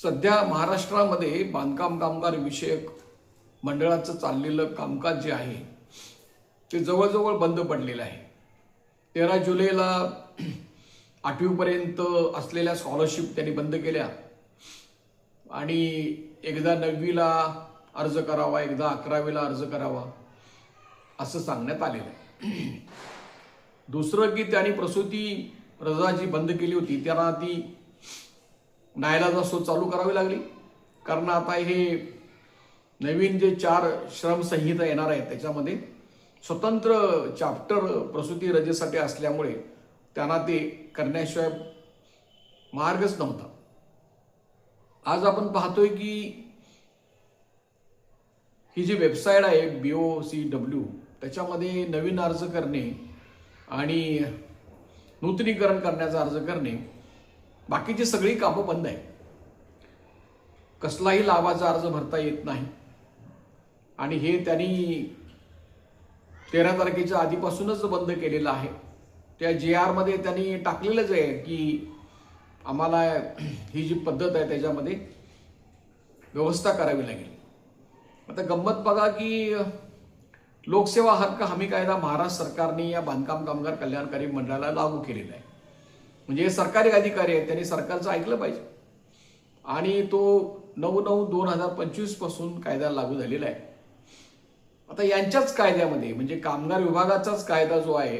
सध्या महाराष्ट्रामध्ये बांधकाम कामगार विषयक मंडळाचं चाललेलं कामकाज जे आहे ते जवळजवळ बंद पडलेलं आहे. 13 जुलैला 8वीपर्यंत असलेल्या स्कॉलरशिप त्यांनी बंद केल्या आणि एकदा 9वीला अर्ज करावा, एकदा 11वीला अर्ज करावा असं सांगण्यात आलेलं आहे. दुसरं की त्यांनी प्रसूती रजा जी बंद केली होती त्यांना ती न्यायालयाचा चालू करावी लागली, कारण आता हे नवीन जे 4 श्रम संहिता येणार आहे त्याच्यामध्ये स्वतंत्र चॅप्टर प्रसूती रजेसाठी असल्यामुळे त्यांना ते करण्याशिवाय मार्गच नव्हता. आज आपण पाहतोय की ही जी वेबसाईट आहे BOCW त्याच्यामध्ये नवीन अर्ज करणे आणि नूतनीकरण करण्याचा अर्ज करणे, बाकीची सगळी कामं बंद आहे. कसलाही लाभाचा अर्ज भरता येत नाही आणि हे त्यांनी 13 तारखेच्या आधीपासूनच बंद केलेलं आहे. त्या JR मध्ये त्यांनी टाकलेलंच आहे की आम्हाला ही जी पद्धत आहे त्याच्यामध्ये व्यवस्था करावी लागेल. आता गंमत बघा की लोकसेवा हक्क हमी कायदा महाराष्ट्र सरकारने या बांधकाम कामगार कल्याणकारी मंडळाला लागू केलेला आहे. म्हणजे हे सरकारी अधिकारी आहेत, त्यांनी सरकारचं ऐकलं पाहिजे आणि तो 9/9/2025 पासून कायदा लागू झालेला आहे. आता यांच्याच कायद्यामध्ये म्हणजे कामगार विभागाचाच कायदा जो आहे,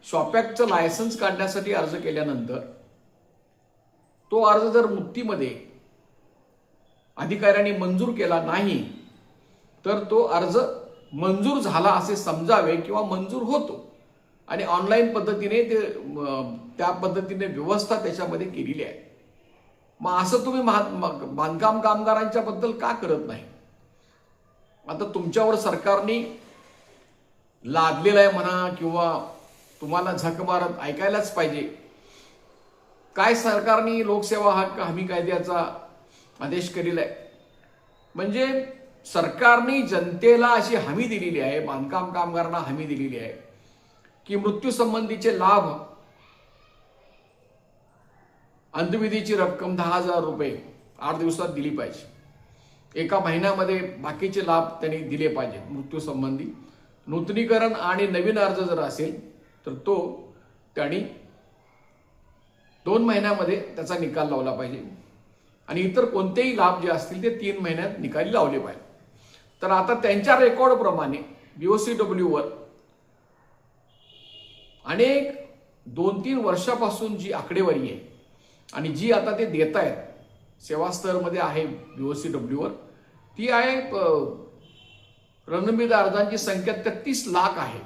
शॉपॅक्टचं लायसन्स काढण्यासाठी अर्ज केल्यानंतर तो अर्ज जर मुक्तीमध्ये अधिकाऱ्यांनी मंजूर केला नाही तर तो अर्ज मंजूर झाला असे समजावे किंवा मंजूर होतो आणि ऑनलाईन पद्धतीने ते त्या पद्धतीने व्यवस्था त्याच्यामध्ये केलेली आहे. मग असं तुम्ही बांधकाम कामगारांच्या बद्दल का करत नाही? आता तुमच्यावर सरकारने लादलेलं आहे म्हणा किंवा तुम्हाला झक मारत ऐकायलाच पाहिजे. काय सरकारने लोकसेवा हक्क हमी कायद्याचा आदेश केलेला आहे? म्हणजे सरकारने जनतेला अशी हमी दिलेली आहे, बांधकाम कामगारांना हमी दिलेली आहे की मृत्यू संबंधीचे लाभ, अंतविधीची रक्कम 10,000 रुपये 8 दिवसात दिली पाहिजे. एका महिन्यामध्ये बाकीचे लाभ त्यांनी दिले पाहिजे. मृत्यू संबंधी नूतनीकरण आणि नवीन अर्ज जर असेल तर तो त्यांनी 2 महिन्यामध्ये त्याचा निकाल लावला पाहिजे आणि इतर कोणतेही लाभ जे असतील ते 3 महिन्यात निकाली लावले पाहिजे. तर आता त्यांच्या रेकॉर्ड प्रमाणे BOCW वर अनेक 2-3 वर्षापासून जी आकडेवारी आहे आणि जी आता ते देत आहेत सेवा स्तरमध्ये आहे BOCW वर, ती आहे प्रलंबित अर्जांची संख्या 33 लाख आहे.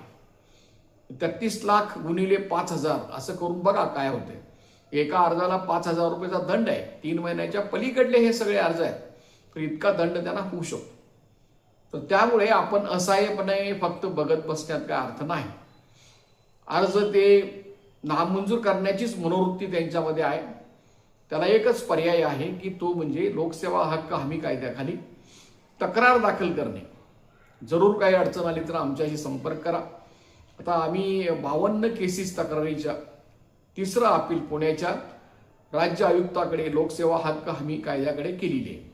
33 लाख गुणिले 5,000 असं करून बघा काय होते. एका अर्जाला 5,000 रुपयाचा दंड आहे. 3 महिन्याच्या पलीकडले हे सगळे अर्ज आहेत, तर इतका दंड त्यांना होऊ शकतो. तर त्यामुळे आपण असहाय्यपणे फक्त बघत बसण्यात काय अर्थ नाही. अर्ज ते नामंजूर करण्याचीच मनोवृत्ती त्यांच्यामध्ये आहे. त्याला एकच पर्याय आहे की तो म्हणजे लोकसेवा हक्क हमी कायद्याखाली तक्रार दाखल करणे. जरूर काही अडचण आली तर आमच्याशी संपर्क करा. आता आम्ही 52 केसेस तक्रारीच्या 3रं अपील पुण्याच्या राज्य आयुक्ताकडे लोकसेवा हक्क हमी कायद्याकडे केलेली आहे.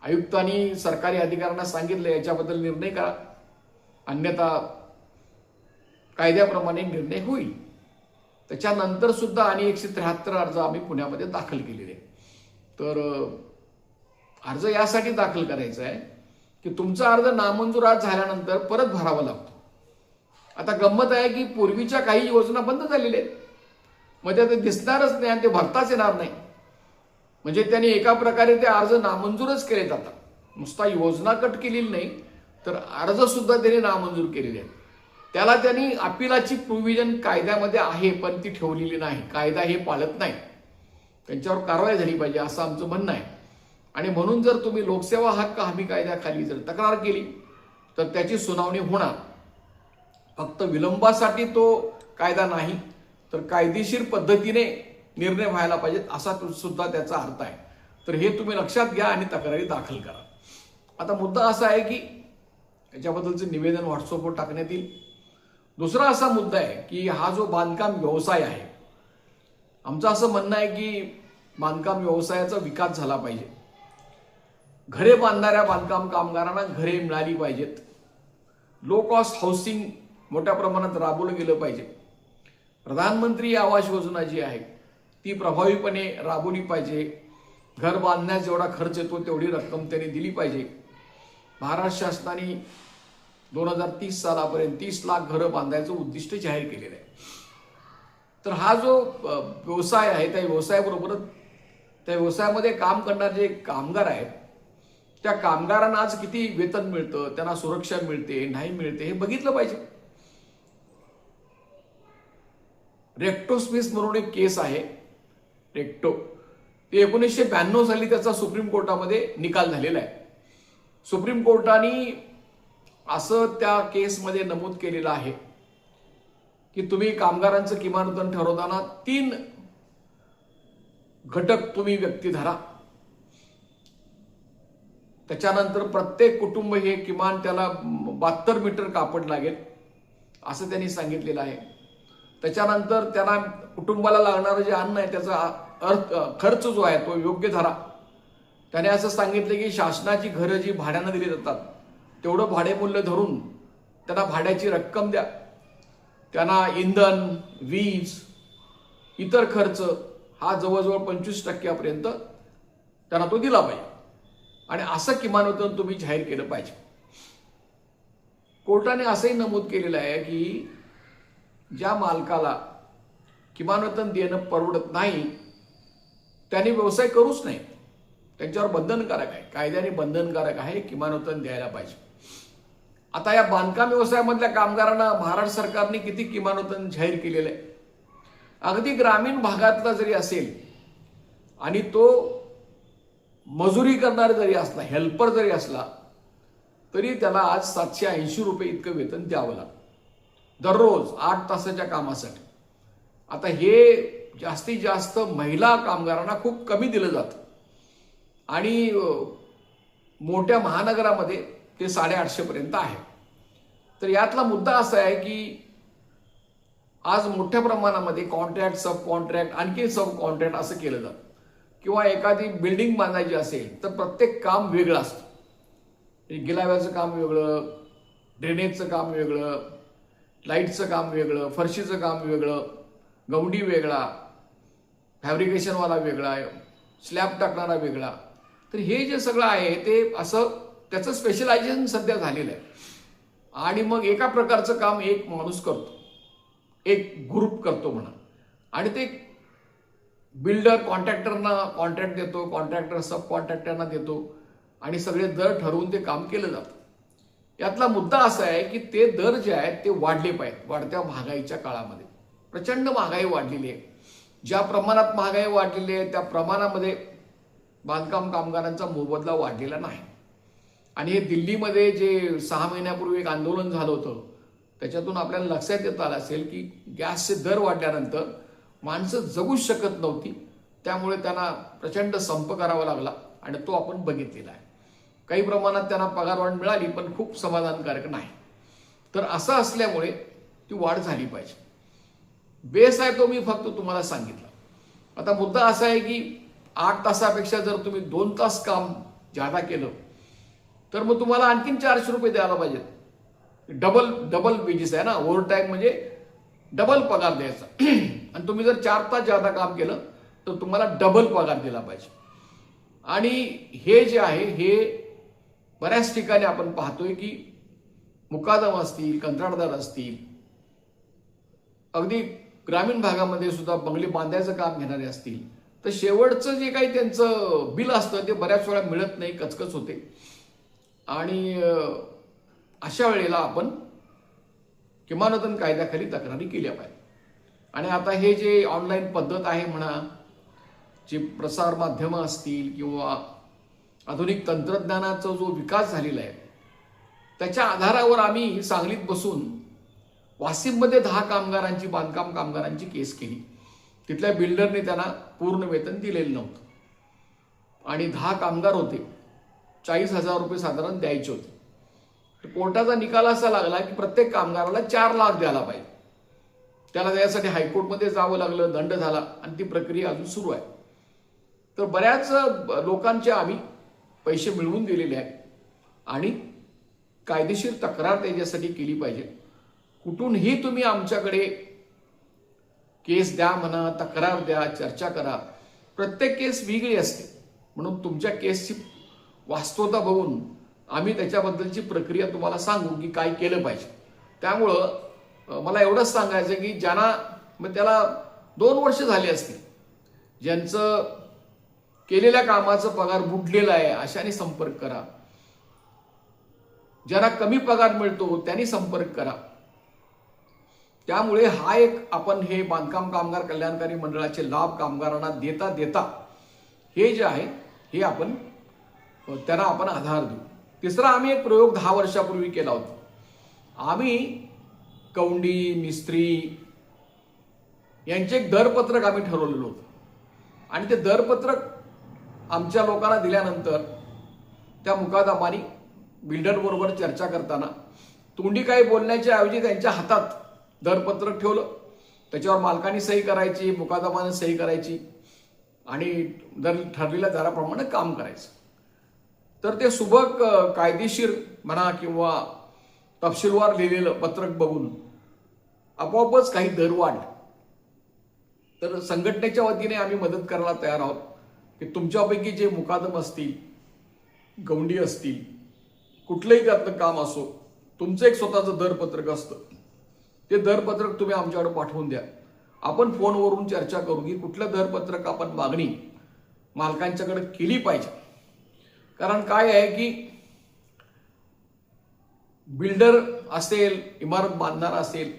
आयुक्तांनी सरकारी अधिकाऱ्यांना सांगितलं याच्याबद्दल निर्णय करा, अन्यथा कायद्याप्रमाणे निर्णय होईल. त्याच्यानंतर सुद्धा आणि 173 अर्ज आम्ही पुण्यामध्ये दाखल केलेले. तर अर्ज यासाठी दाखल करायचा आहे की तुमचा अर्ज नामंजूर झाल्यानंतर परत भरावा लागतो. आता गंमत आहे की पूर्वीच्या काही योजना बंद झालेल्या आहेत, म्हणजे ते दिसणारच नाही आणि ते भरताच येणार नाही. म्हणजे त्यांनी एका प्रकारे ते अर्ज नामंजूरच केले जातात. नुसता योजना कट केलेली नाही तर अर्ज सुद्धा त्यांनी नामंजूर केलेले आहेत. त्याला त्यांनी अपिलाची प्रोव्हिजन कायद्यामध्ये आहे पण ती ठेवलेली नाही. कायदा हे पाळत नाही. त्यांच्यावर कारवाई झाली पाहिजे असं आमचं म्हणणं आहे. आणि म्हणून जर तुम्ही लोकसेवा हक्क हमी कायद्याखाली जर तक्रार केली तर त्याची सुनावणी होणार. फक्त विलंबासाठी तो कायदा नाही तर कायदेशीर पद्धतीने निर्णय व्हायला पाहिजेत असा सुद्धा त्याचा अर्थ आहे. तर हे तुम्ही लक्षात घ्या आणि तक्रारी दाखल करा. आता मुद्दा असा आहे की याच्याबद्दलचं निवेदन व्हॉट्सअपवर टाकण्यात येईल. दुसरा असा मुद्दा आहे की हा जो बांधकाम व्यवसाय आहे, आमचं असं म्हणणं आहे की बांधकाम व्यवसायाचा विकास झाला पाहिजे. घरे बांधणाऱ्या बांधकाम कामगारांना घरे मिळाली पाहिजेत. लो कॉस्ट हाऊसिंग मोठ्या प्रमाणात राबवलं गेलं पाहिजे. प्रधानमंत्री आवास योजना जी आहे ती प्रभावीपणे राबवली पाहिजे. घर बांधण्यास जेवढा खर्च येतो तेवढी रक्कम त्यांनी दिली पाहिजे. महाराष्ट्र शासनाने 2030 सालापर्यंत 30 लाख घरं बांधायचं उद्दिष्ट जाहीर केलेलं आहे. तर हा जो व्यवसाय आहे त्या व्यवसायाबरोबरच त्या व्यवसायामध्ये काम करणारे जे कामगार आहेत त्या कामगारांना आज किती वेतन मिळतं, त्यांना सुरक्षा मिळते नाही मिळते हे बघितलं पाहिजे. रेक्टो स्मिथ म्हणून एक केस आहे रेक्टो, ते 1992 साली त्याचा सुप्रीम कोर्टामध्ये निकाल झालेला आहे. सुप्रीम कोर्टाने असं त्या केसमध्ये नमूद केलेलं आहे की तुम्ही कामगारांचं किमान वेतन ठरवताना 3 घटक तुम्ही व्यक्ती धरा. त्याच्यानंतर प्रत्येक कुटुंब हे किमान त्याला 72 मीटर कापड लागेल असं त्यांनी सांगितलेलं आहे. त्याच्यानंतर त्यांना कुटुंबाला लागणारं जे अन्न आहे त्याचा खर्च जो आहे तो योग्य धरा. त्याने असं सांगितलं की शासनाची घरं जी भाड्यानं दिली जातात तेवढं भाडेमूल्य धरून त्यांना भाड्याची रक्कम द्या. त्यांना इंधन, वीज, इतर खर्च हा जवळजवळ 25% त्यांना तो दिला पाहिजे आणि असं किमान वेतन तुम्ही जाहीर केलं पाहिजे. कोर्टाने असंही नमूद केलेलं आहे की ज्या मालकाला किमान वेतन देणं परवडत नाही त्यांनी व्यवसाय करूच नाही. त्यांच्यावर बंधनकारक आहे, कायद्याने बंधनकारक आहे, किमान वेतन द्यायला पाहिजे. आता या बांधकाम व्यवसायामधल्या कामगारांना महाराष्ट्र सरकारने किती किमान वेतन जाहीर केलेलं आहे. अगदी ग्रामीण भागातला जरी असेल आणि तो मजुरी करणारा जरी असला, हेल्पर जरी असला तरी त्याला आज 780 रुपये इतकं वेतन द्यावं लागतं दररोज 8 तासाच्या कामासाठी. आता हे जास्तीत जास्त महिला कामगारांना खूप कमी दिलं जातं आणि मोठ्या महानगरामध्ये ते 850 पर्यंत आहे. तर यातला मुद्दा असा आहे की आज मोठ्या प्रमाणामध्ये कॉन्ट्रॅक्ट, सब कॉन्ट्रॅक्ट, आणखी सब कॉन्ट्रॅक्ट असं केलं जातं. किंवा एखादी बिल्डिंग बांधायची असेल तर प्रत्येक काम वेगळं असतं. गिलाव्याचं काम वेगळं, ड्रेनेजचं काम वेगळं, लाईटचं काम वेगळं, फरशीचं काम वेगळं, गवंडी वेगळा, फॅब्रिकेशनवाला वेगळा, स्लॅब टाकणारा वेगळा. तर हे जे सगळं आहे ते असं त्याचं स्पेशलायझेशन सध्या झालेलं आहे. आणि मग एका प्रकारचं काम एक माणूस करतो, एक ग्रुप करतो म्हणा, आणि ते बिल्डर कॉन्ट्रॅक्टरना कॉन्ट्रॅक्ट देतो, कॉन्ट्रॅक्टर सब कॉन्ट्रॅक्टरना देतो आणि सगळे दर ठरवून ते काम केलं जातं. यातला मुद्दा असा आहे की ते दर जे आहेत ते वाढले पाहिजेत. वाढत्या महागाईच्या काळामध्ये प्रचंड महागाई वाढलेली आहे. ज्या प्रमाणात महागाई वाढलेली आहे त्या प्रमाणामध्ये बांधकाम कामगारांचा मोबदला वाढलेला नाही. आणि हे दिल्लीमध्ये जे 6 महिन्यापूर्वी एक आंदोलन झालं होतं त्याच्यातून आपल्याला लक्षात येत आलं असेल की गॅसचे दर वाढल्यानंतर माणसं जगूच शकत नव्हती. त्यामुळे त्यांना प्रचंड संप करावा लागला आणि तो आपण बघितलेला आहे. काही प्रमाणात त्यांना पगारवाढ मिळाली पण खूप समाधानकारक नाही. तर असं असल्यामुळे ती वाढ झाली पाहिजे. बेस आहे तो मी फक्त तुम्हाला सांगितलं. आता मुद्दा असा आहे की 8 तासापेक्षा जर तुम्ही 2 तास काम जादा केलं तर मग तुम्हाला आणखीन 400 रुपये द्यायला पाहिजेत. डबल वेजेस आहे ना, ओव्हर टाईम म्हणजे डबल पगार द्यायचा. आणि तुम्ही जर 4 तास जादा काम केलं तर तुम्हाला डबल पगार दिला पाहिजे. आणि हे जे आहे हे बऱ्याच ठिकाणी आपण पाहतोय की मुकादम असतील, कंत्राटदार असतील, अगदी ग्रामीण भागामध्ये सुद्धा बंगले बांधायचं काम घेणारे असतील तर शेवटचं जे काही त्यांचं बिल असतं ते बऱ्याच वेळा मिळत नाही, कचकच होते. आणि अशा वेळेला आपण किमान वेतन कायद्याखाली तक्रारी केल्या पाहिजे. आणि आता हे जे ऑनलाईन पद्धत आहे म्हणा, जे प्रसार माध्यमं असतील किंवा आधुनिक तंत्रज्ञानाचा जो विकास झालेला आहे त्याच्या आधारावर आम्ही सांगलीत बसून वाशिममध्ये 10 कामगारांची, बांधकाम कामगारांची केस केली. तिथल्या बिल्डरने त्यांना पूर्ण वेतन दिलेलं नव्हतं आणि 10 कामगार होते, 40,000 रुपये साधारण द्यायचे होते. कोर्टाचा निकाल असा लागला की प्रत्येक कामगाराला 4 लाख द्यायला पाहिजे. त्याला द्यायसाठी हायकोर्टमध्ये जावं लागलं, दंड झाला आणि ती प्रक्रिया अजून सुरू आहे. तर बऱ्याच लोकांचे आम्ही पैसे मिळवून दिलेले आहेत आणि कायदेशीर तक्रार त्याच्यासाठी केली पाहिजे. कुठूनही तुम्ही आमच्याकडे केस द्या म्हणा, तक्रार द्या, चर्चा करा. प्रत्येक केस वेगळी असते, म्हणून तुमच्या केसची वास्तवता बघून आम्ही त्याच्याबद्दलची प्रक्रिया तुम्हाला सांगू की काय केलं पाहिजे. त्यामुळं मला एवढंच सांगायचं की ज्यांना मग त्याला 2 वर्ष झाली असतील, ज्यांचं केलेल्या कामाचा पगार बुडलेला आहे अशाने संपर्क करा. ज्यांना कमी पगार मिळतो त्यांनी संपर्क करा. त्यामुळे हा एक आपण हे बांधकाम कामगार कल्याणकारी मंडळाचे लाभ कामगारांना देता देता हे जे आहे हे आपण त्यांना आपण आधार देऊ. तिसरा आम्ही एक प्रयोग 10 वर्षापूर्वी केला होता. आम्ही कौंडी, मिस्त्री यांचे एक दरपत्रक आम्ही ठरवलेलं होतं आणि ते दरपत्रक आमच्या लोकांना दिल्यानंतर त्या मुकादमानी बिल्डर बरोबर चर्चा करताना तोंडी काही बोलण्याच्या ऐवजी त्यांच्या हातात दरपत्रक ठेवलं. त्याच्यावर मालकाने सही करायची, मुकादमाने सही करायची आणि दर ठरलेल्या दराप्रमाणे काम करायचं. तर ते सुबक कायदेशीर म्हणा किंवा तपशीलवार लिहिलेलं पत्रक बघून आपोआपच काही दर वाढ. तर संघटनेच्या वतीने आम्ही मदत करायला तयार आहोत की तुमच्यापैकी जे मुकादम असतील, गौंडी असतील, कुठलंही त्यातलं काम असो, तुमचं एक स्वतःचं दरपत्रक असतं. ते दरपत्रक तुम्ही आमच्याकडे पाठवून द्या. आपण फोनवरून चर्चा करू की कुठलं दरपत्रक आपण मागणी मालकांच्याकडे केली पाहिजे. कारण काय आहे की बिल्डर असेल, इमारत बांधणारा असेल,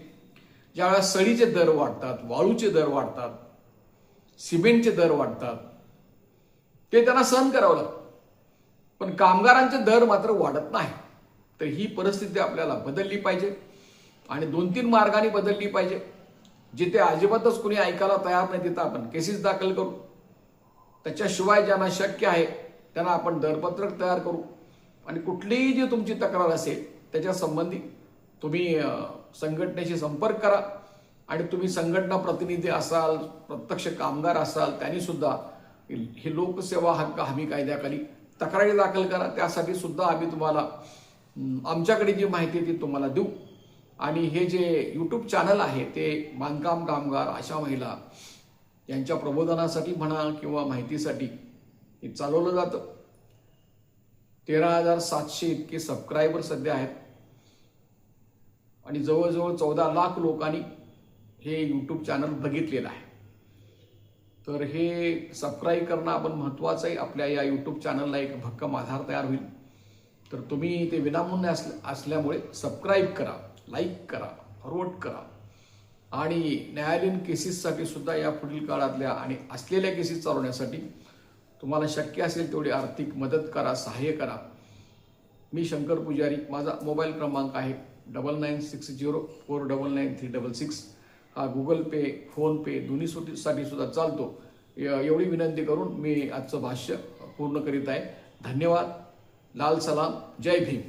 ज्यावेळेस सळीचे दर वाढतात, वाळूचे दर वाढतात, सिमेंटचे दर वाढतात, ते त्यांना सहन करावं लागतं. पण कामगारांचे दर मात्र वाढत नाही. तर ही परिस्थिती आपल्याला बदलली पाहिजे आणि 2-3 मार्गाने बदलली पाहिजे. जिथे अजिबातच कुणी ऐकायला तयार नाही तिथं आपण केसेस दाखल करू. त्याच्याशिवाय ज्यांना शक्य आहे त्यांना आपण दरपत्रक तयार करू आणि कुठलीही जी तुमची तक्रार असेल त्याच्या संबंधी तुम्ही संघटनेशी संपर्क करा. आणि तुम्ही संघटना प्रतिनिधी असाल, प्रत्यक्ष कामगार असाल, त्यांनी सुद्धा हे लोकसेवा हक्क हमी कायद्याखाली तक्रारी दाखल करा. त्यासाठी सुद्धा आम्ही तुम्हाला आमच्याकडे जी माहिती आहे ती तुम्हाला देऊ. आणि हे जे यूट्यूब चॅनल आहे ते बांधकाम कामगार, आशा महिला यांच्या प्रबोधनासाठी म्हणा किंवा माहितीसाठी हे चालवलं जातं. 13,700 इतके सबस्क्रायबर सध्या आहेत आणि जवळजवळ 14 लाख लोकांनी हे यूट्यूब चॅनल बघितलेलं आहे. तर हे सबस्क्राईब करणं आपण महत्त्वाचं आहे. आपल्या या यूट्यूब चॅनलला एक भक्कम आधार तयार होईल. तर तुम्ही ते विनामूल्य असल्यामुळे सबस्क्राईब करा, लाईक करा, फॉरवर्ड करा. आणि न्यायालयीन केसेससाठी सुद्धा या पुढील काळातल्या आणि असलेल्या केसेस चालवण्यासाठी तुम्हाला शक्य असेल तेवढी आर्थिक मदत करा, सहाय्य करा. मी शंकर पुजारी. माझा मोबाईल क्रमांक आहे 9960499366. हा गुगल पे, फोनपे दोन्हीसाठी सुद्धा चालतो. एवढी विनंती करून मी आजचं भाष्य पूर्ण करीत आहे. धन्यवाद. लाल सलाम. जय भीम.